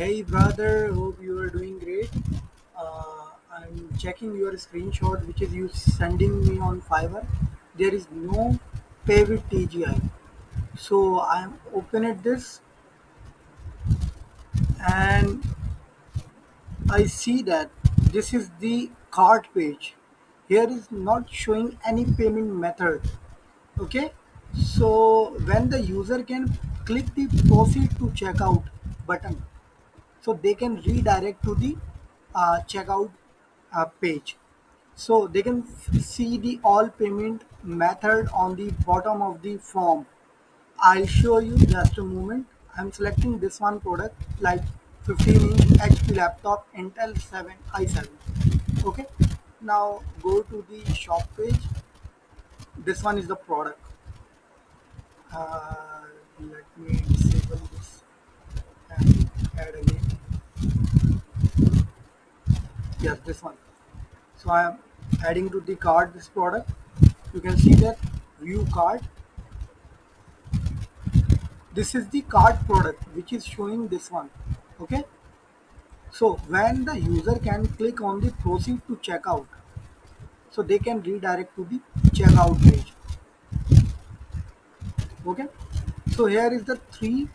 Hey brother, hope you are doing great. I'm checking your screenshot which is you sending me on Fiverr. There is no pay with TGI. So I'm open at this and I see that this is the cart page. Here is not showing any payment method. Okay, so when the user can click the proceed to checkout button, so they can redirect to the checkout page, so they can see the all payment method on the bottom of the form. I'll show you just a moment. I'm selecting this one product like 15-inch HP laptop Intel 7 i7. Okay, now go to the shop page. This one is the product. uh, Let me disable this and add again. Yes, this one. So I am adding to the cart this product. You can see that view cart. This is the cart product which is showing this one. Okay. So when the user can click on the proceed to checkout, so they can redirect to the checkout page. Okay. So here is the three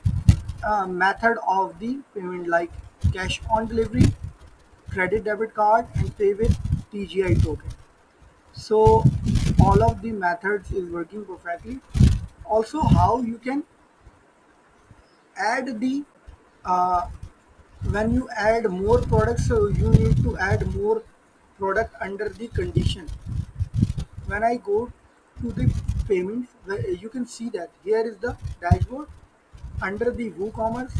method of the payment like cash on delivery, credit debit card, and pay with TGI token. So all of the methods is working perfectly. Also, how you can add the uh, when you add more products, so you need to add more product under the condition. When I go to the payments, you can see that here is the dashboard. Under the WooCommerce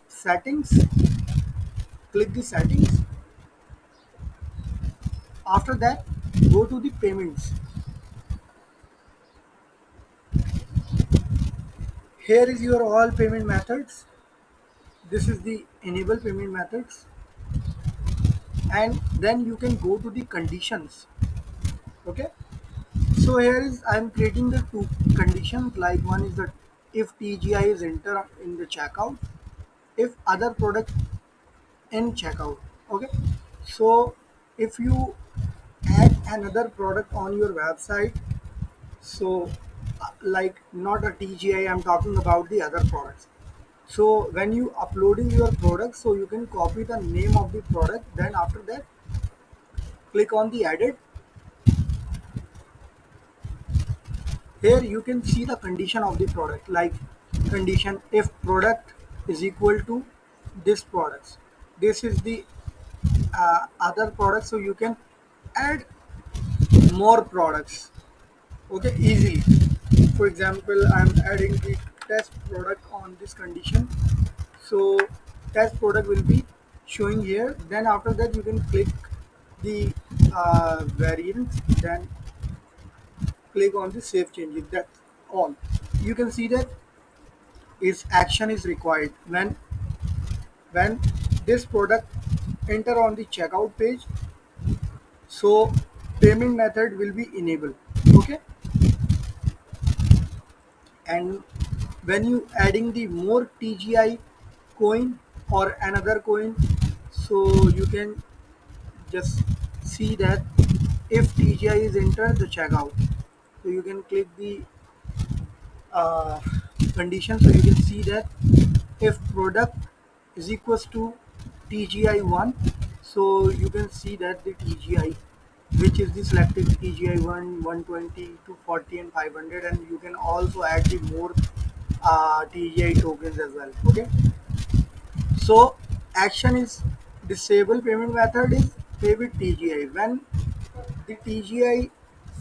settings, click the settings. After that, go to the payments. Here is your all payment methods. This is the enable payment methods, and then you can go to the conditions. Okay, so here is I'm creating the two conditions. Like one is that if TGI is enter in the checkout, if other product in checkout. Okay, so if you add another product on your website, so like not a TGI, I'm talking about the other products. So when you uploading your product, so you can copy the name of the product. Then after that, click on the edit. Here you can see the condition of the product, like condition if product is equal to this products. This is the other product, so you can add more products. Okay, easily. For example, I'm adding the test product on this condition. So test product will be showing here. Then after that, you can click the variants. Then click on the save changes. That's all. You can see that is action is required when this product enter on the checkout page, so payment method will be enabled. Okay, and when you adding the more TGI coin or another coin, so you can just see that if TGI is entered the checkout, so you can click the uh, condition, so you can see that if product is equals to TGI1, so you can see that the TGI, which is the selected TGI1, 120, 240 and 500, and you can also add the more TGI tokens as well. Okay, so action is disable payment method is pay with TGI. When the TGI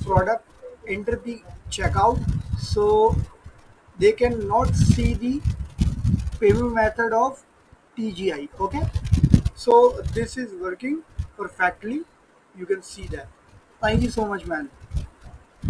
product enter the checkout, so they cannot see the payment method of TGI. Okay, so this is working perfectly. You can see that. Thank you so much, man.